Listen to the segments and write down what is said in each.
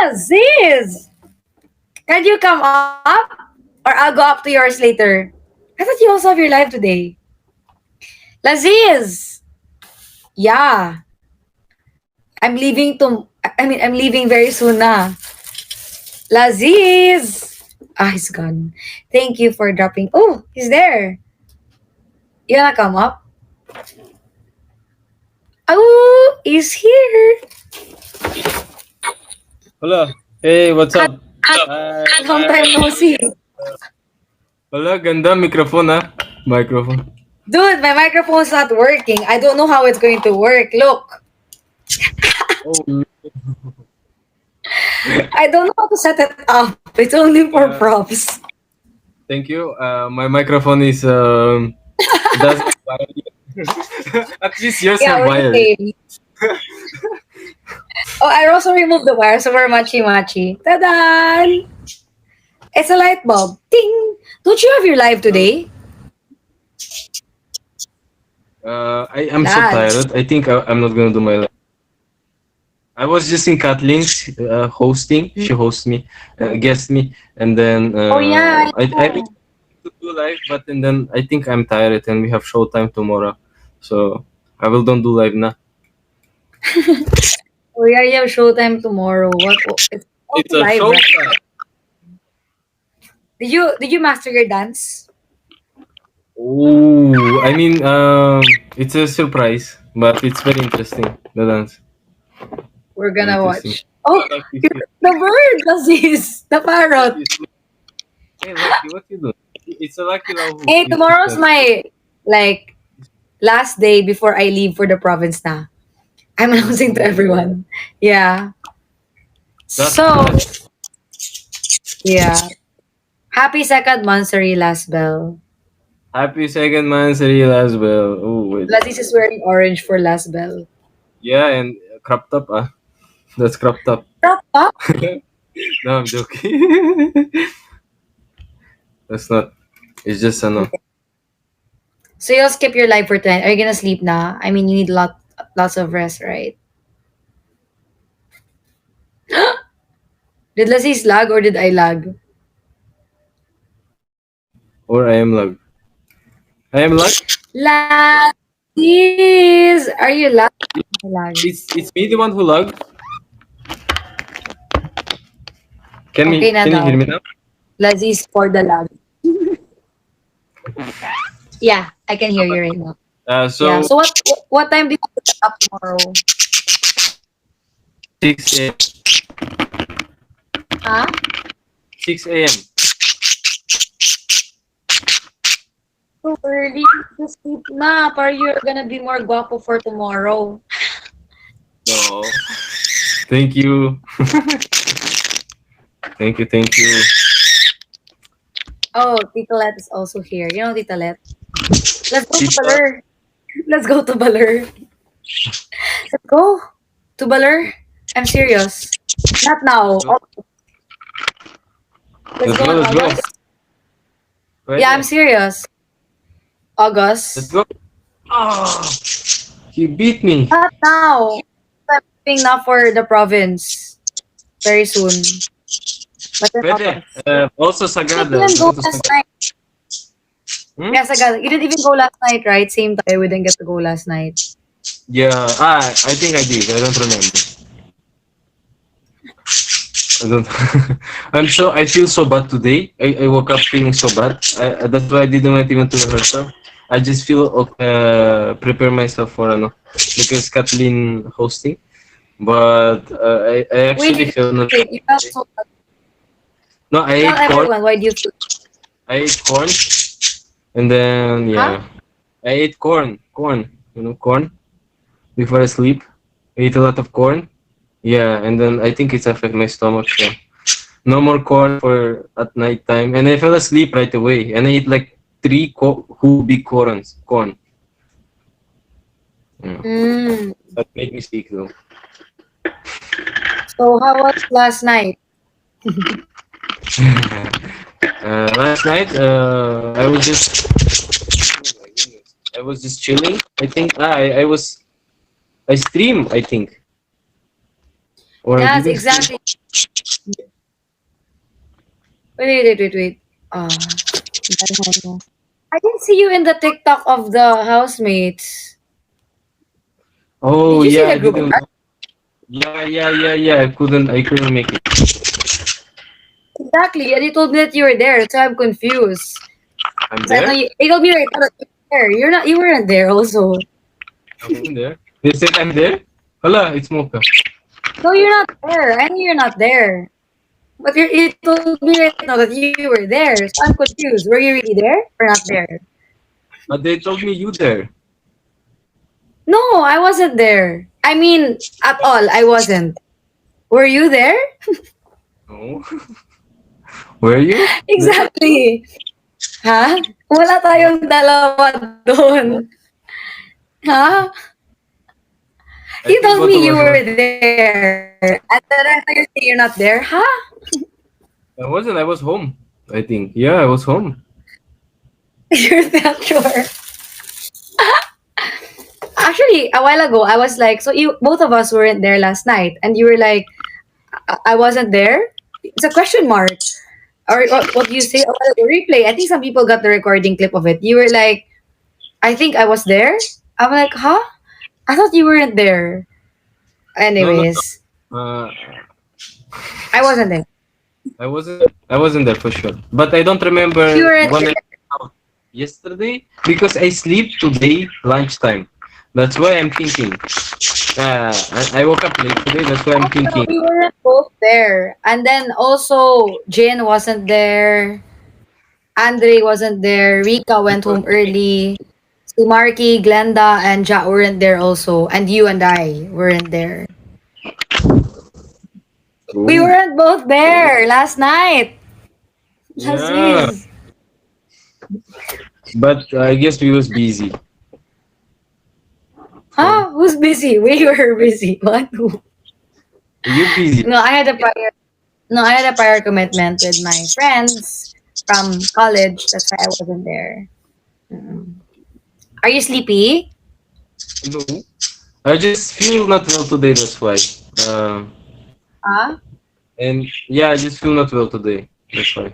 Laziz, can you come up? Or I'll go up to yours later. I thought you also have your live today. Laziz! Yeah. I'm leaving very soon na. Laziz! Ah, he's gone. Thank you for dropping. Oh, he's there. You wanna come up? Oh, he's here. Hola. Hey, what's Had, up? had, Hi. long time no see. Wala, ganda microphone ah. Microphone. Dude, my microphone's not working. I don't know how it's going to work. Look, Oh, I don't know how to set it up. It's only for uh, props. thank you. My microphone is doesn't have wire. At least yours Yeah, have we're the wire. same. Oh, I also removed the wire, so we're matchy-matchy. Ta-da! It's a light bulb. Ding! Don't you have your live Oh, today? I am so Lads. tired. I think I'm not gonna do my live. I was just in Kathleen's hosting. She hosts me, guest me, and then Oh, yeah, I really to do live, but and then I think I'm tired and we have showtime tomorrow, so I will don't do live now. Oh, yeah, you have showtime tomorrow. What? Oh, it's It's also a live, right? showtime. Did you master your dance? Oh, I mean, it's a surprise, but it's very interesting. The dance, We're very gonna interesting. watch. Oh, Lucky, the bird, Aziz, the parrot. Lucky, hey, Lucky, what you do? It's a Lucky Love who Hey, is tomorrow's that. my like last day before I leave for the province na. I'm announcing to Oh, everyone. Yeah. that's So, good. yeah. Happy second monthsary, last bell. Happy second monthsary as well. Oh, wait. Lazis is wearing orange for last bell. Yeah, and cropped up, ah. That's cropped up. Crop top? No, I'm joking. That's not. It's just ano. So you'll skip your live for 10. Are you gonna sleep na? I mean, you need lots of rest, right? Did Lazis lag or did I lag? Or I am lag. I am lag. Lazis! Are you lag? Lag. It's me the one who lag. Okay na Can you hear daw. me now? Lazis for the lag. Yeah, I can hear you right now. Yeah. So So what time do you have to get up tomorrow? 6 Huh? 6 a.m. So early to sleep na para you're gonna be more guapo for tomorrow. No. Thank you. Thank you. Oh, Tita Let is also here. You know Tita Let? Let's go to Tita, Baler. Let's go to Baler. Let's go to Baler. I'm serious. Not now. let's go. Let's go in Let's go. August. Yeah, I'm Pwede. serious. Let's August. go. Ah, he beat me. Not now. I'm leaving now for the province very soon. But in Pwede. August. Also You Sagada. didn't Let's go go to last Sagada. night. Hmm? Yes, I got it. You didn't even go last night, right? Same time. We didn't get to go last night. Yeah. I think I did. I don't remember. I don't. I feel so bad today. I woke up feeling so bad. That's why I didn't went even to rehearsal. I just feel prepare myself for because Kathleen hosting. But I actually Wait, feel not. wait. You felt so bad. No, I Tell ate corn. everyone, why do you feel? I ate corn, and then Huh? yeah, I ate corn. Corn, corn before I sleep. I ate a lot of corn. Yeah, and then I think it's affect my stomach. So no more corn for at night time, and I fell asleep right away. And I ate like three whole big corns. Corn. Yeah. Mm. That made me sick though. So how was last night? Last night, oh my goodness. I was just chilling. I think I stream. I think. Or Yes, did I sleep? exactly. Wait. Uh, I didn't see you in the TikTok of the housemates. Oh Did you see yeah, the I group didn't. chat? Yeah. I couldn't make it. Exactly, and you told me that you were there, so I'm confused. I'm Because I know there. you told me right now that you were there. You're not. You weren't there also. I wasn't there. They said I'm there. Hala, it's Mocha. No, you're not there. I know you're not there. But you told me right now that you were there, so I'm confused. Were you really there or not there? But they told me you there. No, I wasn't there. I mean, at all, I wasn't. Were you there? No. Were you there? Exactly. Ha? Wala No. tayong dalawa doon. Ha? You I told think me both you of us were were. there. And then after you say you're not there. Ha? I wasn't. I was home. I think. Yeah, I was home. You're not sure. Actually, a while ago, I was like, so you both of us weren't there last night, and you were like, I wasn't there. It's a question mark. Or what do you say? A while ago, replay. I think some people got the recording clip of it. You were like, I think I was there. I'm like, huh? I thought you weren't there. No. Anyways, Uh, I wasn't there. I wasn't. I wasn't there for sure. But I don't remember You weren't when I there. went out yesterday because I sleep today lunchtime. That's why I'm thinking. I woke up late today. That's why I'm Oh, no, thinking. we weren't both there. And then also, Jin wasn't there. Andre wasn't there. Rika went Because home early. Si Marky, Glenda, and Ja weren't there also. And you and I weren't there. We oh weren't both there last night. yeah, Laziz. but I guess we was busy. So Huh? Who's busy? We were busy. What? Who? you busy? No, I had a prior. No, I had a prior commitment with my friends from college. That's why I wasn't there. Mm. Are you sleepy? No, I just feel not well today. That's why. Uh, Huh? and yeah, I just feel not well today. That's why.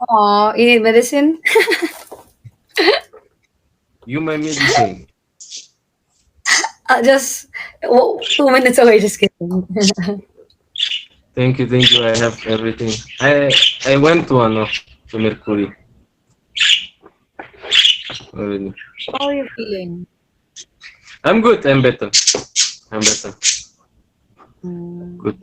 Oh, you need medicine? You my medicine. Just 2 minutes away. Just kidding. Thank you. I have everything. I went to to Mercury already. How are you feeling? I'm good. I'm better. I'm better. Mm, Good.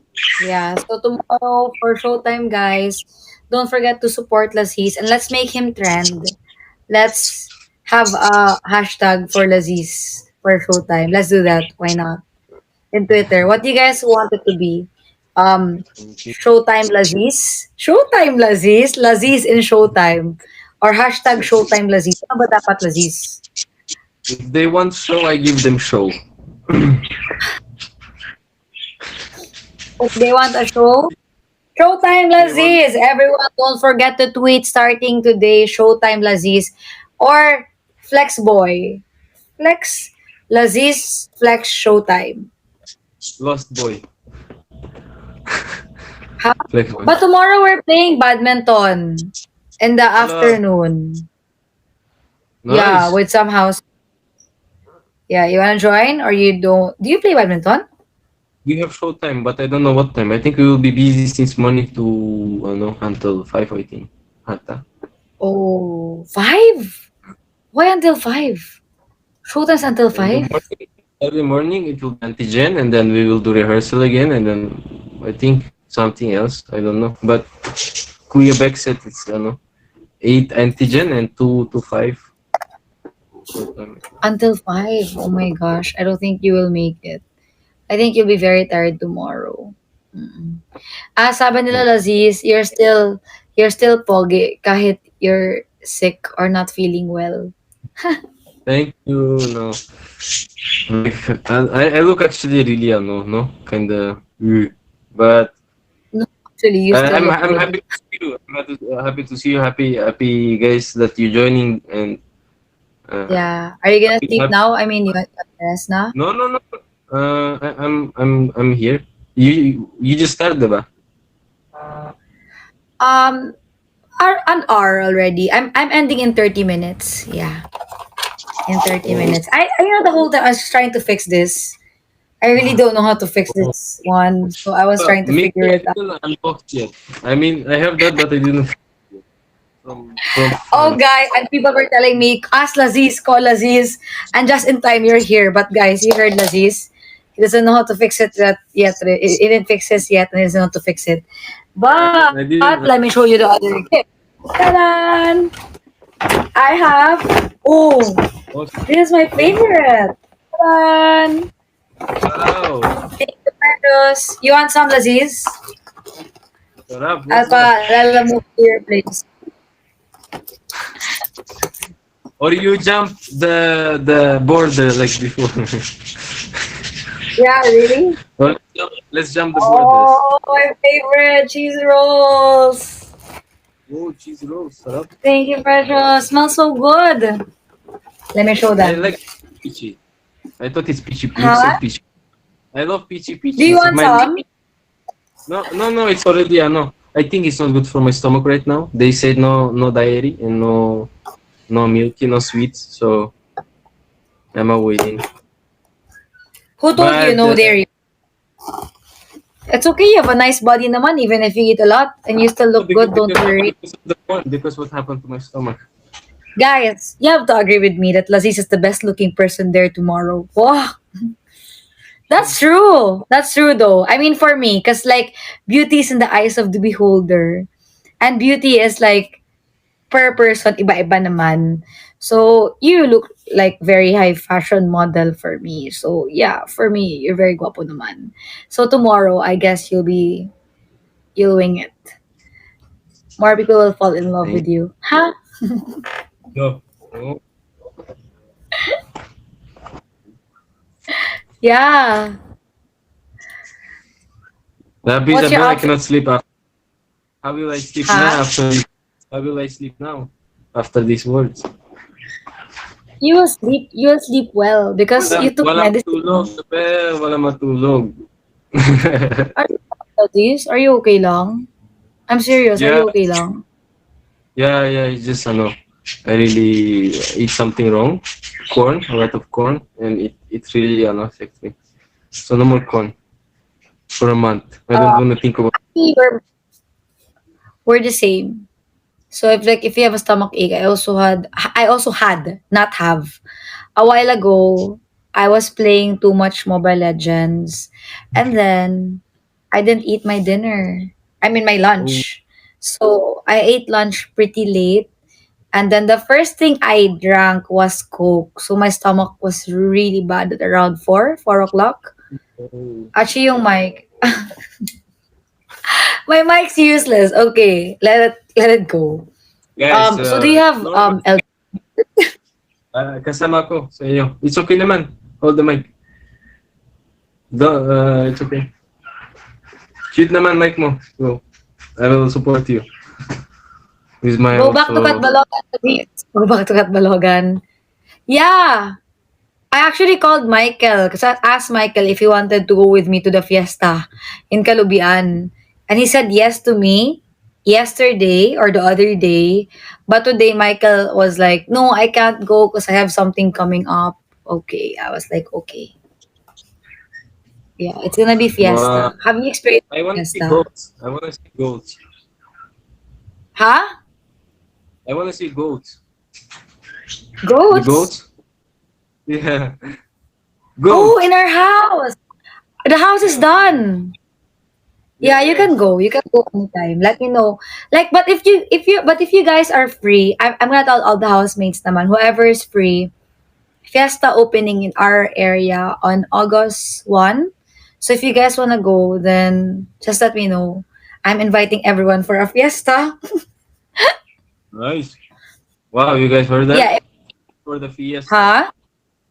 yeah. So tomorrow for showtime, guys, don't forget to support Laziz and let's make him trend. Let's have a hashtag for Laziz for showtime. Let's do that. Why not? In Twitter. What do you guys want it to be? Thank you. Showtime Laziz? Showtime Laziz? Laziz in Showtime. Or hashtag Showtime Laziz. Ano ba dapat Laziz? If they want show, I give them show. If they want a show, Showtime They want. Laziz. Everyone, don't forget to tweet starting today. Showtime Laziz. Or Flex Boy. Flex Laziz Flex Showtime. Lost boy. Huh? Flex boy. But tomorrow we're playing badminton in the Hello. afternoon. Yeah, Nice. with some house. Yeah, you wanna join or you don't? Do you play badminton? We have show time, but I don't know what time. I think we will be busy since morning to until 5. I think. Ata. Oh, 5? Why until 5? Showtime's until In the 5? morning, early morning, it will be antigen, and then we will do rehearsal again, and then I think something else. I don't know. But Kuya Beck said it's 8 antigen and 2 to 5 show time. Until 5. Oh my gosh, I don't think you will make it. I think you'll be very tired tomorrow. Mm. Sabi nila Laziz, you're still pogi kahit you're sick or not feeling well. Thank you. No, I look actually really no kind of, but No, actually, you still look I'm good. happy to see you. Happy to see you. Happy guys that you're joining and Yeah. Are you gonna sleep happy. now? I mean, you got rest now? No. I'm here. You just started ba? Um, an hour already. I'm ending in 30 minutes. Yeah, in 30 minutes. I you know the whole time I was trying to fix this. I really don't know how to fix Oh. this one, so I was trying to Me figure too, I it out. didn't unbox yet. I mean, I have that, but I didn't from Oh, guy, and people were telling me, ask Laziz, call Laziz, and just in time you're here. But guys, you heard Laziz. He doesn't know how to fix it yet. He didn't fix this yet, and he doesn't know how to fix it. But I let me didn't. show you the other gift. Ta-da! I have. Oh, Oh, this is my favorite. Ta-da! wow, Thank you, Marcos. You want some Laziz? sarap. What's that? I'll move to your place. Or you jump the border like before. Yeah, really? Well, let's jump the borders. Oh, my favorite cheese rolls. Oh, cheese rolls, sarap. Thank you, Pedro. Smells so good. Let me show I them. like peachy. I thought it's peachy. You Huh? said peachy. I love peachy Do you peachy. want My some? no. It's already no. I think it's not good for my stomach right now. They said no dairy and no milky, no sweets. So I'm avoiding. Who told you But no dairy? It's okay. You have a nice body naman, even if you eat a lot and you still no, look good. Don't worry. because of the corn, because what happened to my stomach. Guys, you have to agree with me that Laziz is the best looking person there tomorrow. Wow. That's true. That's true though. I mean, for me, because like beauty is in the eyes of the beholder. And beauty is like per person, iba-iba naman. So, you look like very high fashion model for me. So, yeah, for me, you're very guapo naman. So, tomorrow, I guess you'll wing it. More people will fall in love Thank with you. Huh? you. Oh. Yeah. What's your Isabel, I outfit? cannot sleep. How will I sleep now Huh? after? How will I sleep now after these words? You will sleep well because you took Walang matulog, medicine. Isabel. Walang matulog. Are you okay about this? Are you okay lang? I'm serious. Are Yeah, you okay lang? yeah. It's just I really eat something wrong. Corn, a lot of corn, and it really affects me. So no more corn for a month. I don't Uh, want to think about. actually, we're the same. So if you have a stomach ache, I also had not have a while ago. I was playing too much Mobile Legends, and then I didn't eat my dinner. I mean my Oh, lunch. So I ate lunch pretty late, and then the first thing I drank was Coke. So my stomach was really bad at around 4 o'clock. oh. Actually, yung mic. My mic's useless. Okay, let it go. Guys, So do you have normal. L? Kasama ko sa inyo. It's okay naman. Hold the mic. It's okay. Shoot naman mic mo. So, I will support you. With my Go back to also. Katbalogan, please. Go back to Katbalogan. Yeah. I actually called Michael because I asked Michael if he wanted to go with me to the fiesta in Kalubian. And he said yes to me yesterday or the other day. But today, Michael was like, no, I can't go because I have something coming up. Okay. I was like, okay. Yeah, it's gonna be Uh, fiesta. Have you experienced I want to see fiesta? goats. I want to see goats. Huh? I want to see goats. The Goats? goats? Yeah. Oh, in Goats. our house. The house is Yeah. done. Yeah, you can Yes. go. You can go anytime. Let me know. Like, but if you guys are free, I'm gonna tell all the housemates naman, whoever is free, fiesta opening in our area on August 1. So if you guys wanna go, then just let me know. I'm inviting everyone for a fiesta. Nice. Wow, you guys heard that? Yeah, For the fiesta. huh?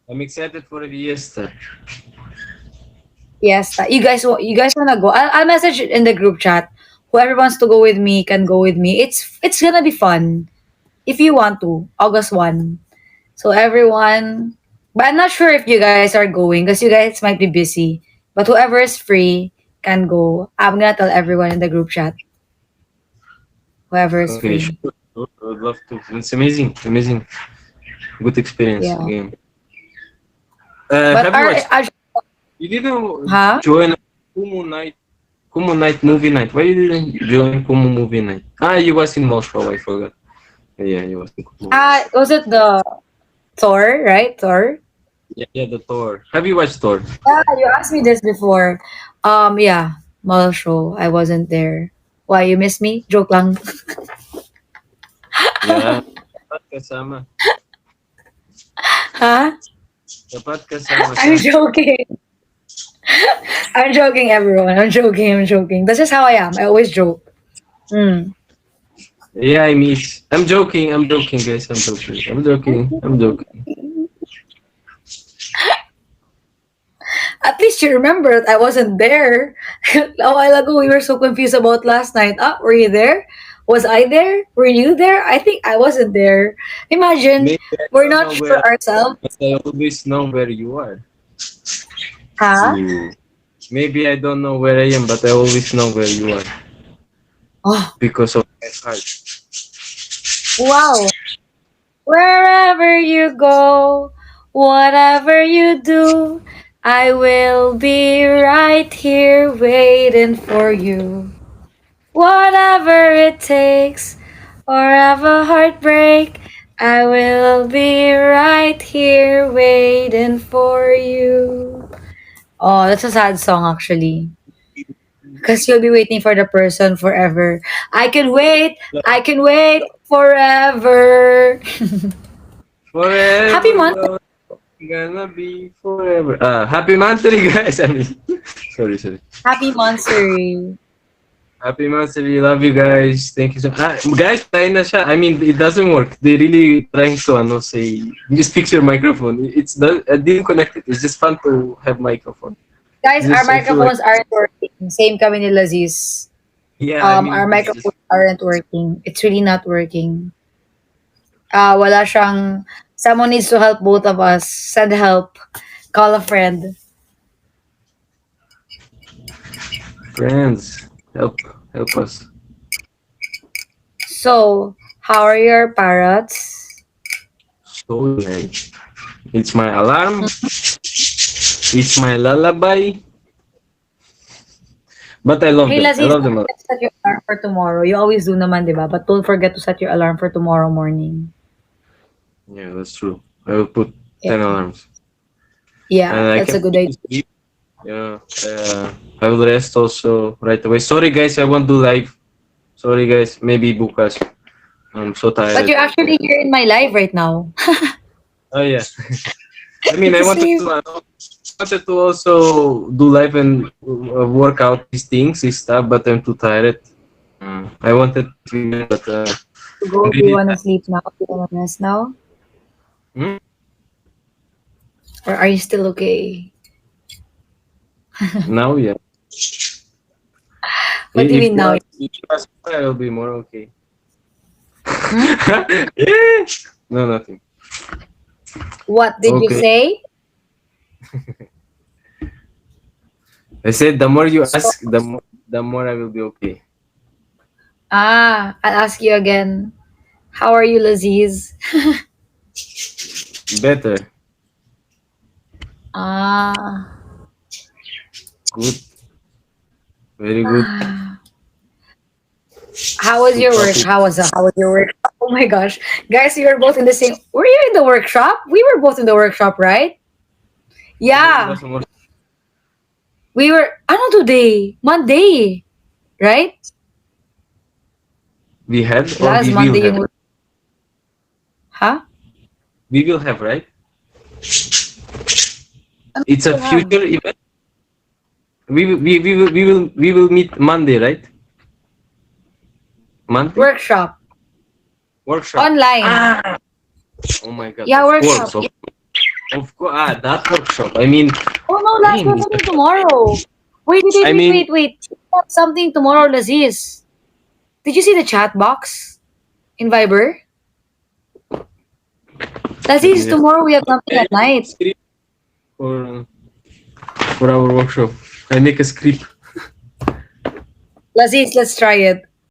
I'm excited for the fiesta. Fiesta. You guys wanna go? I'll message it in the group chat. Whoever wants to go with me can go with me. It's gonna be fun if you want to. August 1. So everyone, but I'm not sure if you guys are going because you guys might be busy. But whoever is free, can go, I'm gonna tell everyone in the group chat, whoever is Okay, free. sure. Sure, I would love to. It's amazing. Amazing. Good experience Yeah. game. But Have you watched? I You didn't huh? join Kumu night. Kumu night movie night. Why you didn't join Kumu movie night? Ah, you was in Moscow. I forgot. Yeah, you was in Kumu. Was it the Thor, right? Thor? Yeah, yeah, the Thor. Have you watched Thor? Yeah, you asked me this before. Yeah, mall show. I wasn't there. Why, you miss me? Joke lang. Yeah. Dapat kasama. Huh? Dapat kasama ka. I'm joking. I'm joking, everyone. I'm joking. I'm joking. That's just how I am. I always joke. Mm. Yeah, I miss. I'm joking. I'm joking, guys. I'm joking. I'm joking. I'm joking. At least you remembered I wasn't there. A while ago, we were so confused about last night. Were you there? Was I there? Were you there? I think I wasn't there. Imagine, Maybe I we're don't not know where, sure ourselves. but I always know where you are. Huh? So maybe I don't know where I am, but I always know where you are Oh, because of my heart. wow. Wherever you go, whatever you do, I will be right here waiting for you. Whatever it takes, or have a heartbreak, I will be right here waiting for you. Oh, that's a sad song actually. Because you'll be waiting for the person forever. I can wait forever. Happy Forever, month. gonna be forever. Happy monthly, guys. I mean, sorry. Happy monthsary. Happy monthly. Love you guys. Thank you so much. Guys, patay na siya. I mean, it doesn't work. They really trying to, say, just fix your microphone. I didn't connect it. It's just fun to have microphone. Guys, our I feel like, microphones aren't working. Same kami ni Laziz. yeah, I Our mean, it's just microphones aren't working. It's really not working. Wala siyang, someone needs to help both of us. Send help. Call a friend. friends. Help us. So, how are your parrots? So, like, it's my alarm. It's my lullaby. But I love Hey, them. I Laziz, love don't them a lot. forget to set your alarm for tomorrow. You always do naman, di ba? But don't forget to set your alarm for tomorrow morning. Yeah, that's true. I will put Yeah, 10 alarms. yeah, And I that's can a good put to idea. sleep. Yeah. I will rest also right away. Sorry, guys. I won't do live. Sorry, guys. Maybe bukas. I'm so But tired. you're actually here in my live right now. Oh, yeah. I mean, It's the same. I wanted to also do live and work out these things, this stuff, but I'm too tired. I wanted to film, but To I'm go, do you really want to tired. sleep now? Do you want to rest now? Hmm? Or are you still okay? Now, yeah. What do you mean now? If you ask me, I'll be more okay. Hmm? Yeah. No, nothing. What did you Okay. say? I said the more you So, ask, the more I will be okay. I'll ask you again. How are you, Laziz? Better. Ah. Good. Very good. How was Too your work? coffee. How was your work? Oh my gosh. Guys, we were both in the same. Were you in the workshop? We were both in the workshop, right? Today Yeah. was more. We were ano today? Monday, right? We had or Last we will Monday have. yung huh? We will have, right? Ano It's a we have? future event. We will meet Monday, right? Monday Workshop. workshop. Online. Ah, oh my God! Yeah, Of workshop. course, of course. That workshop. I mean, Oh no, last we damn. have something tomorrow. Wait, wait, wait, I wait, mean, wait, wait. We have something tomorrow, Laziz. Did you see the chat box in Viber? let Laziz, me just. tomorrow we have something I at make a night. script for our workshop. I make a script. Laziz, let's try it.